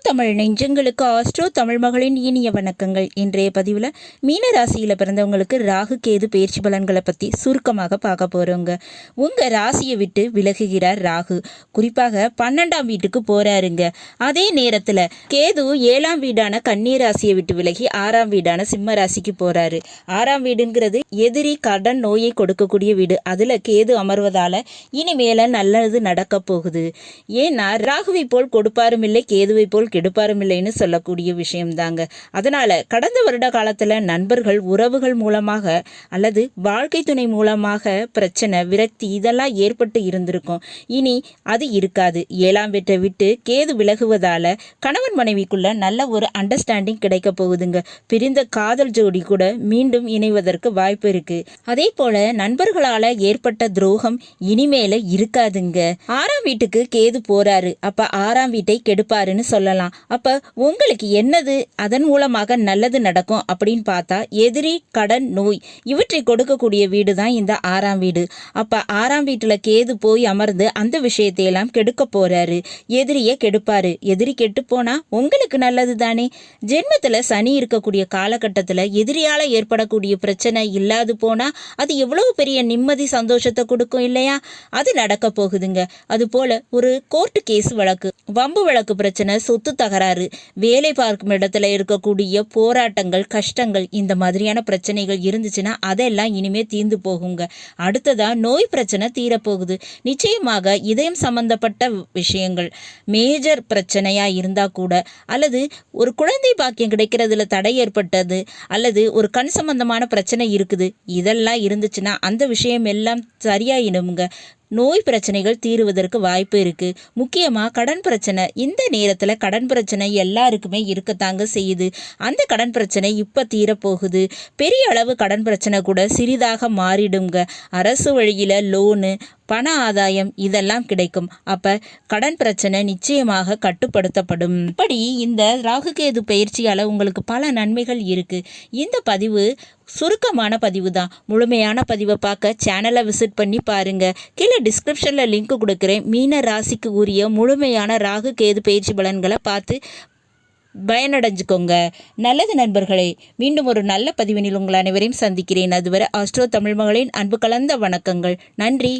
தமிழ் நெஞ்சங்களுக்கு ஆஸ்ட்ரோ தமிழ் மகளின் இனிய வணக்கங்கள். இன்றைய பதிவில் மீன ராசியில் பிறந்தவங்களுக்கு ராகு கேது பயிற்சி பலன்களை பற்றி சுருக்கமாக பார்க்க போகிறோங்க. உங்கள் ராசியை விட்டு விலகுகிறார் ராகு, குறிப்பாக 12ஆம் வீட்டுக்கு போகிறாருங்க. அதே நேரத்தில் கேது 7ஆம் வீடான கன்னி ராசியை விட்டு விலகி 6ஆம் வீடான சிம்ம ராசிக்கு போகிறாரு. 6ஆம் வீடுங்கிறது எதிரி கடன் நோயை கொடுக்கக்கூடிய வீடு. அதில் கேது அமர்வதால் இனிமேல நல்லது நடக்க போகுது. ஏன்னா ராகுவை போல் கொடுப்பாரும் இல்லை, கேதுவை போல் கெடுப்பாரும் இல்லைன்னு சொல்லக்கூடிய விஷயம்தாங்க. அதனால கடந்த வருட காலத்துல நண்பர்கள் உறவுகள் மூலமாக அல்லது வாழ்க்கை துணை மூலமாக பிரச்சனை விரக்தி இதெல்லாம் ஏற்பட்டு இருந்திருக்கும். இனி அது இருக்காது. 7ஆம் வீட்டை விட்டு கேது விலகுவதால கணவன் மனைவிக்குள்ள நல்ல ஒரு அண்டர்ஸ்டாண்டிங் கிடைக்க போகுதுங்க. பிரிந்த காதல் ஜோடி கூட மீண்டும் இணைவதற்கு வாய்ப்பு இருக்கு. அதே போல நண்பர்களால ஏற்பட்ட துரோகம் இனிமேல இருக்காதுங்க. 6ஆம் வீட்டுக்கு கேது போறாரு, அப்ப 6ஆம் வீட்டை கெடுப்பாருன்னு சொல்லலாம். அப்ப உங்களுக்கு என்னது அதன் மூலமாக நல்லது நடக்கும் அப்படின்னு பார்த்தா எதிரி கடன் நோய் இவற்றை கொடுக்கக்கூடிய வீடு தான் இந்த 6ஆம் வீடு. அப்ப 6ஆம் வீட்டுல கேது போய் அமர்ந்து அந்த விஷயத்தை எல்லாம் கெடுக்க போறாரு. எதிரியை கெடுப்பாரு. எதிரி கெட்டு போனா உங்களுக்கு நல்லது தானே. ஜென்மத்துல சனி இருக்கக்கூடிய காலகட்டத்துல எதிரியால ஏற்படக்கூடிய பிரச்சனை இல்லாது போனா அது எவ்வளவு பெரிய நிம்மதி சந்தோஷத்தை கொடுக்கும் இல்லையா? அது நடக்க போகுதுங்க. அது போல ஒரு கோர்ட்டு கேஸ் வழக்கு, வம்பு வழக்கு பிரச்சனை, சொத்து தகராறு, வேலை பார்க்கும் இடத்துல இருக்கக்கூடிய போராட்டங்கள், கஷ்டங்கள், இந்த மாதிரியான பிரச்சனைகள் இருந்துச்சுன்னா அதெல்லாம் இனிமே தீர்ந்து போகுங்க. அடுத்ததா நோய் பிரச்சனை தீரப்போகுது. நிச்சயமாக இதயம் சம்பந்தப்பட்ட விஷயங்கள் மேஜர் பிரச்சனையா இருந்தா கூட, அல்லது ஒரு குழந்தை பாக்கியம் கிடைக்கிறதுல தடை ஏற்பட்டது, அல்லது ஒரு கண் சம்பந்தமான பிரச்சனை இருக்குது, இதெல்லாம் இருந்துச்சுன்னா அந்த விஷயம் எல்லாம் சரியாயிடுங்க. நோய் பிரச்சனைகள் தீருவதற்கு வாய்ப்பு இருக்கு. முக்கியமா கடன் பிரச்சனை, இந்த நேரத்துல கடன் பிரச்சனை எல்லாருக்குமே இருக்கத்தாங்க செய்யுது. அந்த கடன் பிரச்சனை இப்ப தீரப்போகுது. பெரிய அளவு கடன் பிரச்சனை கூட சிறிதாக மாறிடுங்க. அரசு வழியில லோனு, பண ஆதாயம் இதெல்லாம் கிடைக்கும். அப்ப கடன் பிரச்சனை நிச்சயமாக கட்டுப்படுத்தப்படும். இப்படி இந்த ராகுகேது பயிற்சியால உங்களுக்கு பல நன்மைகள் இருக்கு. இந்த பதிவு சுருக்கமான பதிவு தான். முழுமையான பதிவை பார்க்க சேனலை விசிட் பண்ணி பாருங்க. கீழே டிஸ்கிரிப்ஷன்ல லிங்க் கொடுக்குறேன். மீன ராசிக்கு உரிய முழுமையான ராகு கேது பயிற்சி பலன்களை பார்த்து பயனடைஞ்சுக்கோங்க. நல்லது நண்பர்களே, மீண்டும் ஒரு நல்ல பதிவினில் உங்கள் அனைவரையும் சந்திக்கிறேன். அதுவரை ஆஸ்ட்ரோ தமிழ் மகளின் அன்பு கலந்த வணக்கங்கள். நன்றி.